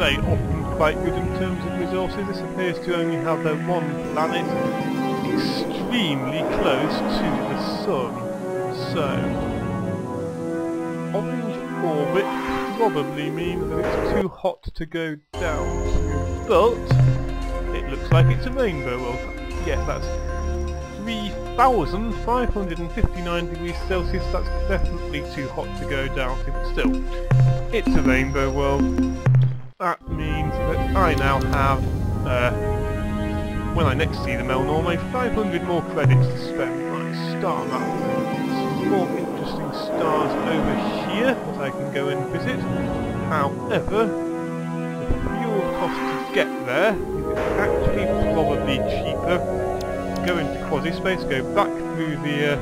say, often quite good in terms of resources. This appears to only have their one planet extremely close to the Sun. So, orange orbit probably means that it's too hot to go down to, but it looks like it's a rainbow world. Yes, that's 3,559 degrees Celsius. That's definitely too hot to go down to, but still, it's a rainbow world. That means that I now have, when I next see the Melnorme, 500 more credits to spend. Right, star map. Some more interesting stars over here that I can go and visit. However, the fuel cost to get there is actually probably cheaper. Go into quasi-space, go back through the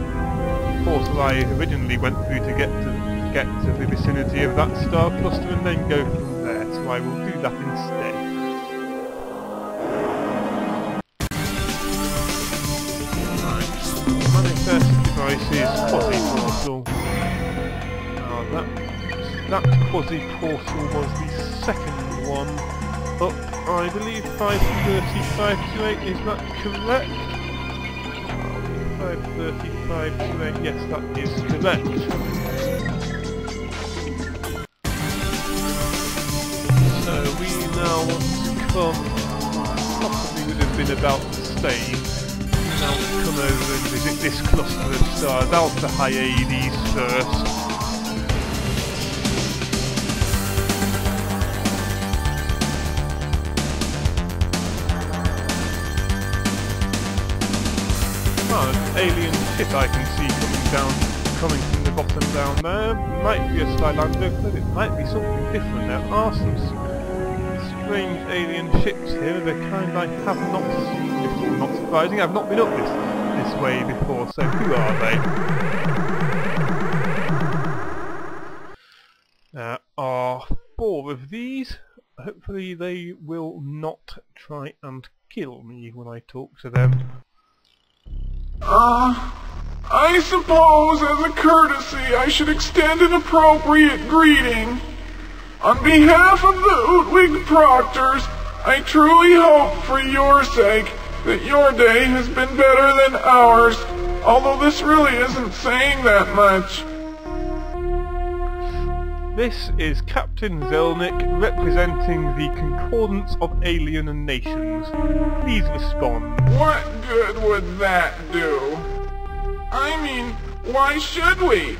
portal I originally went through to get to the vicinity of that star cluster, and then go from there. So I will do that instead. Manifest devices, quasi-portal. Now that quasi-portal was the second one up, I believe 53528, is that correct? 53528, yes, that is correct. So we now want to come, possibly would have been about the same. Now come over and visit this cluster of stars, Alpha Hyades first. Oh, an alien ship I can see coming from the bottom down there. Might be a Skylander, but it might be something different. There are some strange alien ships here, the kind I have not seen before. Not surprising, I've not been up this way before, so who are they? There are 4 of these. Hopefully they will not try and kill me when I talk to them. I suppose as a courtesy I should extend an appropriate greeting. On behalf of the Utwig Proctors, I truly hope for your sake that your day has been better than ours, although this really isn't saying that much. This is Captain Zelnick representing the Concordance of Alien Nations. Please respond. What good would that do? I mean, why should we?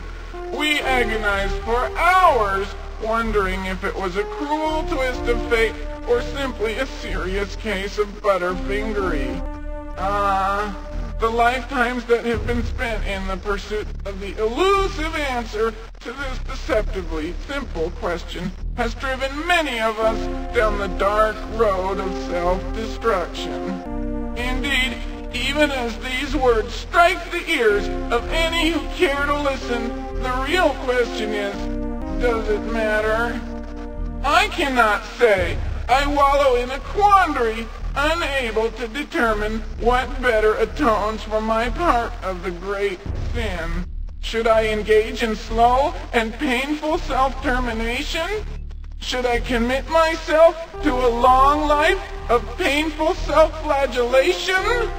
We agonized for hours, wondering if it was a cruel twist of fate or simply a serious case of butterfingery. The lifetimes that have been spent in the pursuit of the elusive answer to this deceptively simple question has driven many of us down the dark road of self-destruction. Indeed, even as these words strike the ears of any who care to listen, the real question is, does it matter? I cannot say. I wallow in a quandary, unable to determine what better atones for my part of the great sin. Should I engage in slow and painful self-termination? Should I commit myself to a long life of painful self-flagellation?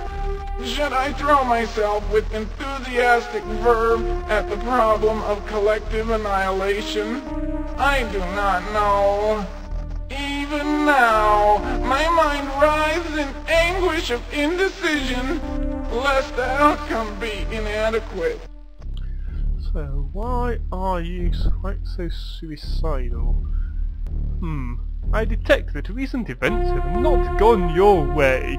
Should I throw myself with enthusiastic verve at the problem of collective annihilation? I do not know. Even now, my mind writhes in anguish of indecision, lest the outcome be inadequate. So, why are you quite so suicidal? I detect that recent events have not gone your way.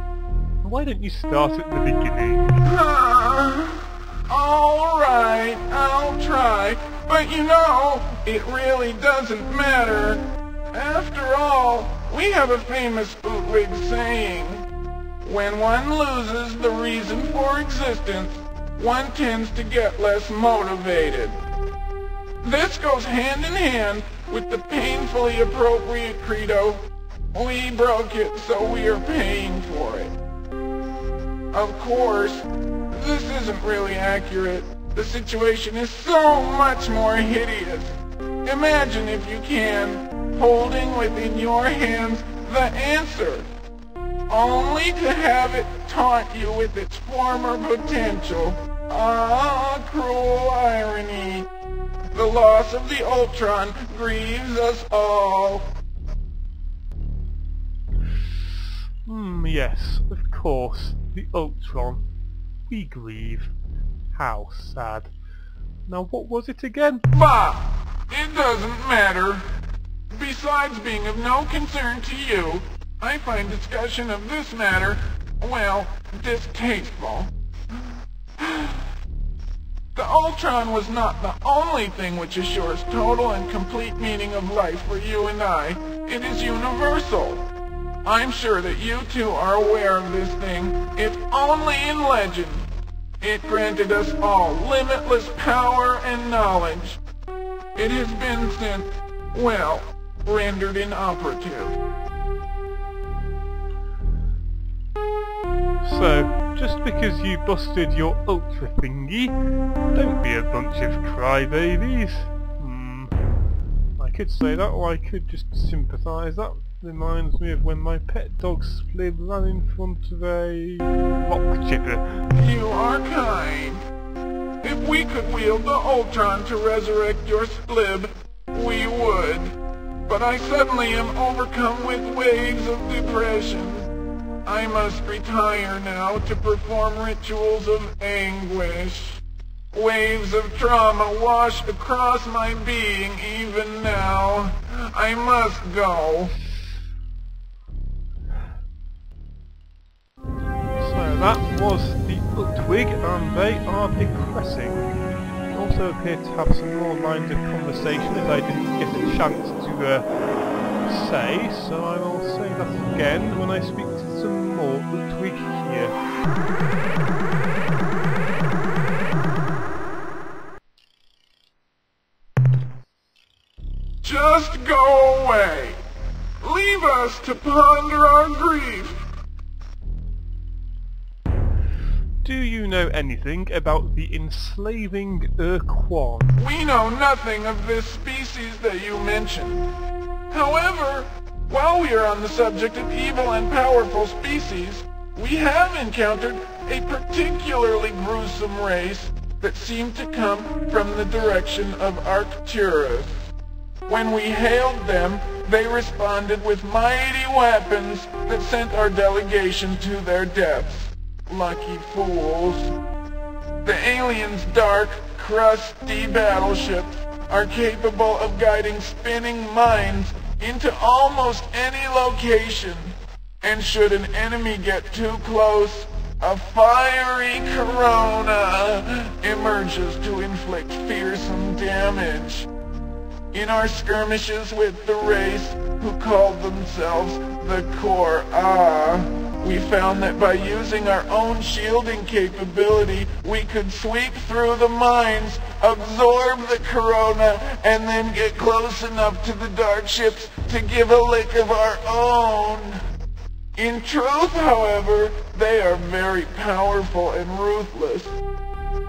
Why don't you start at the beginning? Alright, I'll try, but you know, it really doesn't matter. After all, we have a famous Utwig saying, when one loses the reason for existence, one tends to get less motivated. This goes hand in hand with the painfully appropriate credo, we broke it so we are paying for it. Of course, this isn't really accurate. The situation is so much more hideous. Imagine, if you can, holding within your hands the answer, only to have it taunt you with its former potential. Ah, cruel irony. The loss of the Ur-Quan grieves us all. Yes, of course, the Ur-Quan. We grieve. How sad. Now what was it again? Bah! It doesn't matter. Besides being of no concern to you, I find discussion of this matter, well, distasteful. The Ur-Quan was not the only thing which assures total and complete meaning of life for you and I. It is universal. I'm sure that you two are aware of this thing, if only in legend. It granted us all limitless power and knowledge. It has been since, well, rendered inoperative. So, just because you busted your ultra thingy, don't be a bunch of crybabies. I could say that, or I could just sympathise. That reminds me of when my pet dog Splib ran in front of a rock chipper. You are kind. If we could wield the Ur-Quan to resurrect your Splib, we would. But I suddenly am overcome with waves of depression. I must retire now to perform rituals of anguish. Waves of trauma wash across my being even now. I must go. So that was the Utwig, and they are depressing. I also appear to have some more lines of conversation as I didn't get a chance to say, so I will say that again when I speak to some more Utwig here. Just go away. Leave us to ponder our grief. Do you know anything about the enslaving Ur-Quan? We know nothing of this species that you mentioned. However, while we are on the subject of evil and powerful species, we have encountered a particularly gruesome race that seemed to come from the direction of Arcturus. When we hailed them, they responded with mighty weapons that sent our delegation to their deaths. Lucky fools. The aliens' dark, crusty battleships are capable of guiding spinning mines into almost any location. And should an enemy get too close, a fiery corona emerges to inflict fearsome damage. In our skirmishes with the race who called themselves the Ur-Quan, we found that by using our own shielding capability, we could sweep through the mines, absorb the corona, and then get close enough to the dark ships to give a lick of our own. In truth, however, they are very powerful and ruthless.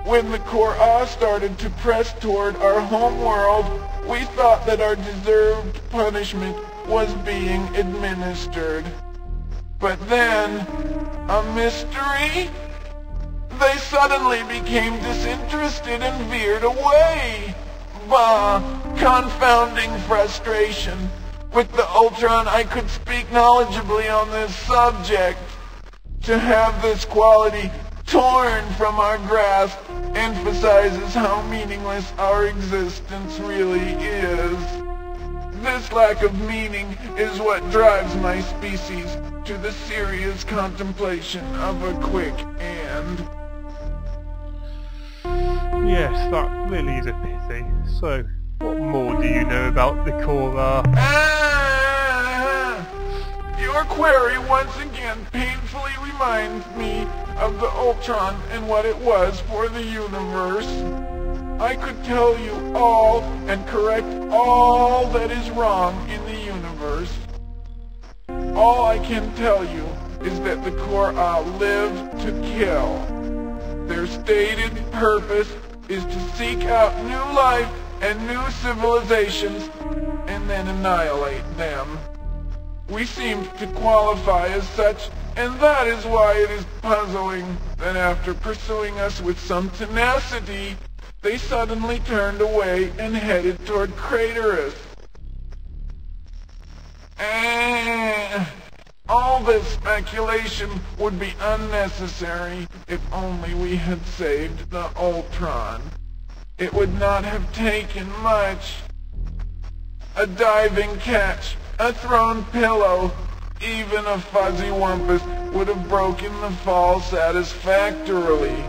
When the Ur-Quan started to press toward our home world, we thought that our deserved punishment was being administered. But then, a mystery? They suddenly became disinterested and veered away. Bah, confounding frustration. With the Ur-Quan, I could speak knowledgeably on this subject. To have this quality torn from our grasp emphasizes how meaningless our existence really is. This lack of meaning is what drives my species to the serious contemplation of a quick end. Yes, that really is a pity. So, what more do you know about the Ur-Quan? Your query once again painfully reminds me of the Ur-Quan and what it was for the universe. I could tell you all and correct all that is wrong in the universe. All I can tell you is that the Ur-Quan live to kill. Their stated purpose is to seek out new life and new civilizations and then annihilate them. We seemed to qualify as such, and that is why it is puzzling that after pursuing us with some tenacity, they suddenly turned away and headed toward Craterus. All this speculation would be unnecessary if only we had saved the Ur-Quan. It would not have taken much. A diving catch, a thrown pillow, even a fuzzy wumpus would have broken the fall satisfactorily.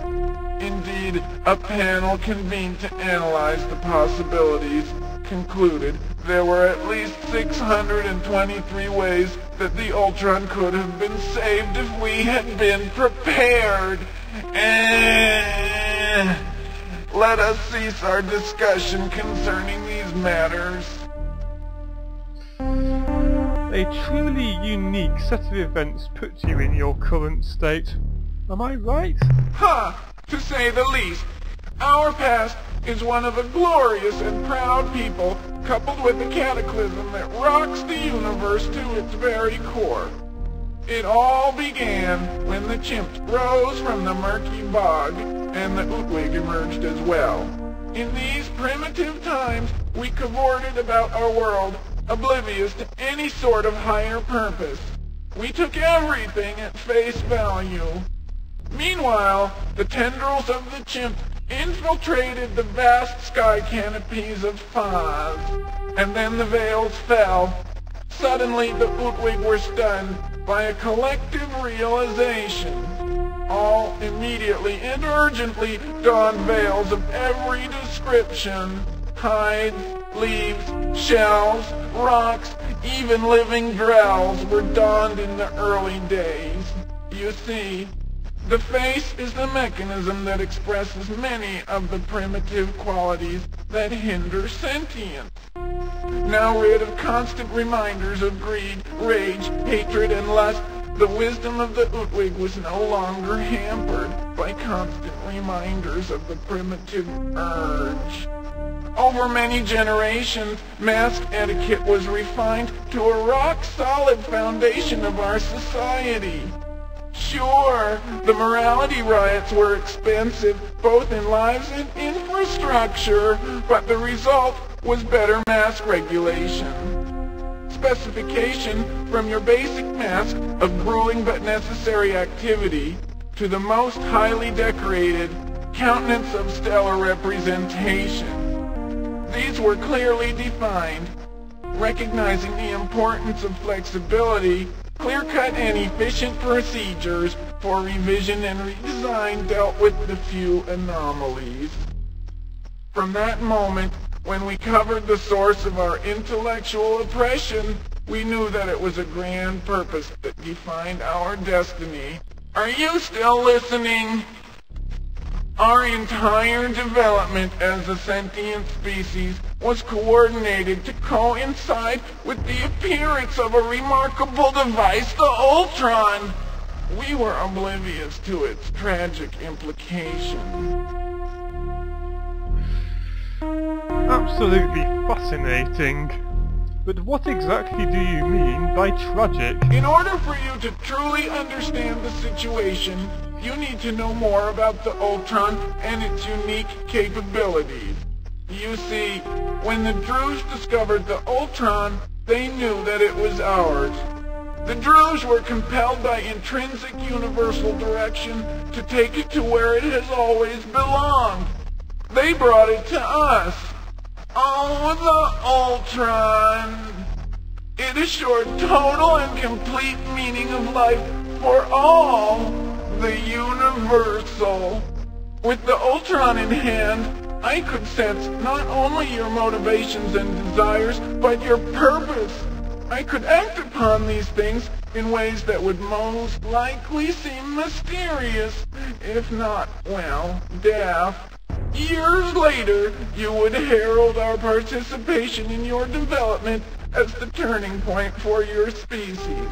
Indeed, a panel convened to analyze the possibilities concluded there were at least 623 ways that the Ur-Quan could have been saved if we had been prepared. Let us cease our discussion concerning these matters. A truly unique set of events put you in your current state. Am I right? To say the least. Our past is one of a glorious and proud people, coupled with a cataclysm that rocks the universe to its very core. It all began when the chimps rose from the murky bog, and the Utwig emerged as well. In these primitive times, we cavorted about our world, oblivious to any sort of higher purpose. We took everything at face value. Meanwhile, the tendrils of the chimp infiltrated the vast sky canopies of Faz, and then the veils fell. Suddenly, the Utwig were stunned by a collective realization. All immediately and urgently donned veils of every description. Hides, leaves, shells, rocks, even living drells were donned in the early days. You see, the face is the mechanism that expresses many of the primitive qualities that hinder sentience. Now rid of constant reminders of greed, rage, hatred, and lust, the wisdom of the Utwig was no longer hampered by constant reminders of the primitive urge. Over many generations, mask etiquette was refined to a rock-solid foundation of our society. Sure, the morality riots were expensive, both in lives and infrastructure, but the result was better mask regulation. Specification from your basic mask of grueling but necessary activity to the most highly decorated countenance of stellar representation. These were clearly defined, recognizing the importance of flexibility. Clear-cut and efficient procedures for revision and redesign dealt with the few anomalies. From that moment, when we covered the source of our intellectual oppression, we knew that it was a grand purpose that defined our destiny. Are you still listening? Our entire development as a sentient species was coordinated to coincide with the appearance of a remarkable device, the Ur-Quan. We were oblivious to its tragic implications. Absolutely fascinating. But what exactly do you mean by tragic? In order for you to truly understand the situation, you need to know more about the Ur-Quan and its unique capabilities. You see, when the Druze discovered the Ur-Quan, they knew that it was ours. The Druze were compelled by intrinsic universal direction to take it to where it has always belonged. They brought it to us. Oh, the Ur-Quan! It assured total and complete meaning of life for all, the universal. With the Ur-Quan in hand, I could sense not only your motivations and desires, but your purpose. I could act upon these things in ways that would most likely seem mysterious, if not, well, daft. Years later, you would herald our participation in your development as the turning point for your species.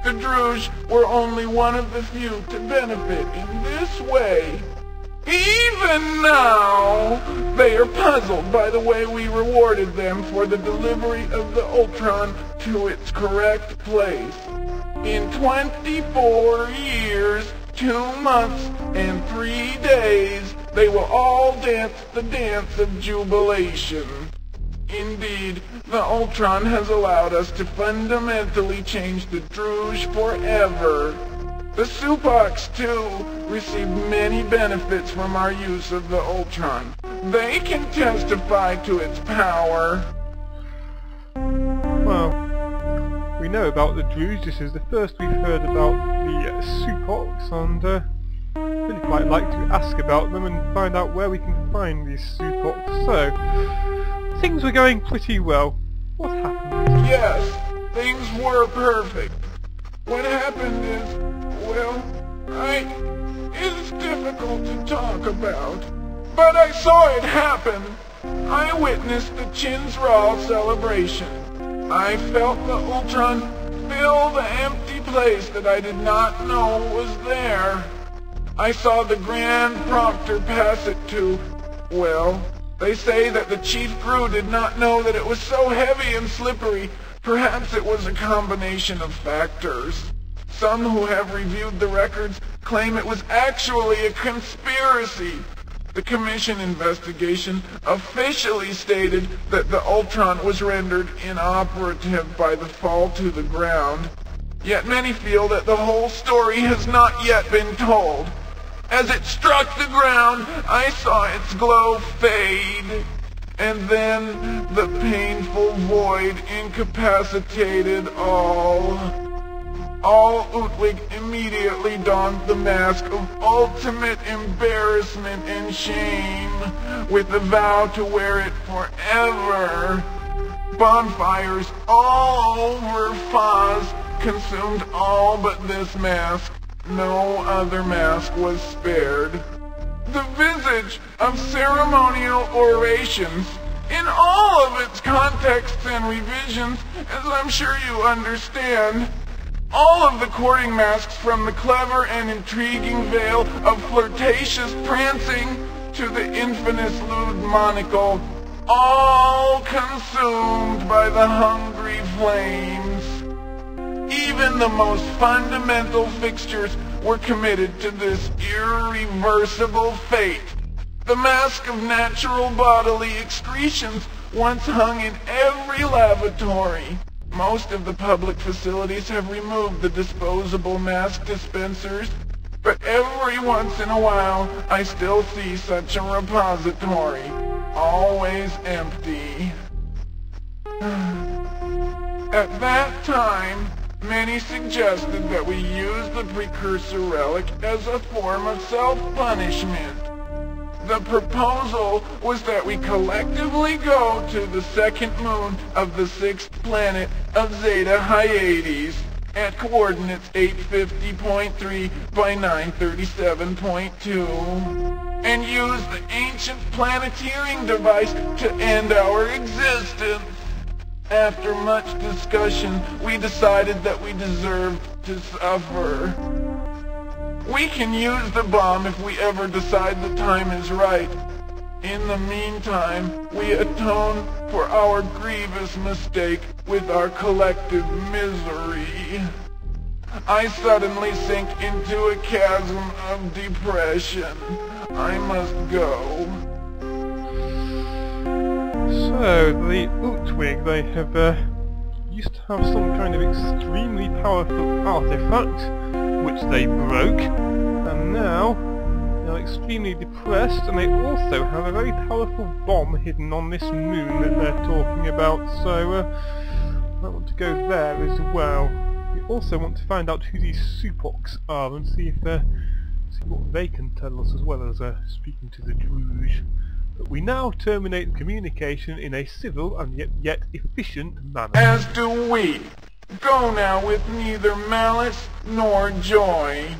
The Druze were only one of the few to benefit in this way. Even now, they are puzzled by the way we rewarded them for the delivery of the Ur-Quan to its correct place. In 24 years, 2 months, and 3 days, they will all dance the dance of jubilation. Indeed, the Ur-Quan has allowed us to fundamentally change the Druge forever. The Supocs, too, receive many benefits from our use of the Ur-Quan. They can testify to its power. Well, we know about the Druge. This is the first we've heard about the Supocs, and really quite like to ask about them and find out where we can find these Supocs. So, things were going pretty well. What happened? Yes, things were perfect. What happened is, well, it's difficult to talk about, but I saw it happen. I witnessed the Chinsral celebration. I felt the Ur-Quan fill the empty place that I did not know was there. I saw the Grand Prompter pass it to, well, they say that the Chief Crew did not know that it was so heavy and slippery. Perhaps it was a combination of factors. Some who have reviewed the records claim it was actually a conspiracy. The Commission investigation officially stated that the Ur-Quan was rendered inoperative by the fall to the ground. Yet many feel that the whole story has not yet been told. As it struck the ground, I saw its glow fade, and then the painful void incapacitated all. Utwig immediately donned the mask of ultimate embarrassment and shame, with the vow to wear it forever. Bonfires all over Foz consumed all but this mask. No other mask was spared. The visage of ceremonial orations, in all of its contexts and revisions, as I'm sure you understand, all of the courting masks from the clever and intriguing veil of flirtatious prancing to the infamous lewd monocle, all consumed by the hungry flames. Even the most fundamental fixtures were committed to this irreversible fate. The mask of natural bodily excretions once hung in every lavatory. Most of the public facilities have removed the disposable mask dispensers, but every once in a while I still see such a repository, always empty. At that time, many suggested that we use the precursor relic as a form of self-punishment. The proposal was that we collectively go to the second moon of the 6th planet of Zeta Hyades at coordinates 850.3 by 937.2 and use the ancient planeteering device to end our existence. After much discussion, we decided that we deserved to suffer. We can use the bomb if we ever decide the time is right. In the meantime, we atone for our grievous mistake with our collective misery. I suddenly sink into a chasm of depression. I must go. So, the Utwig, they have used to have some kind of extremely powerful artifact, which they broke, and now they're extremely depressed, and they also have a very powerful bomb hidden on this moon that they're talking about, so I want to go there as well. We also want to find out who these Supocs are and see what they can tell us, as well as speaking to the Druge. But we now terminate communication in a civil and yet efficient manner. As do we. Go now with neither malice nor joy.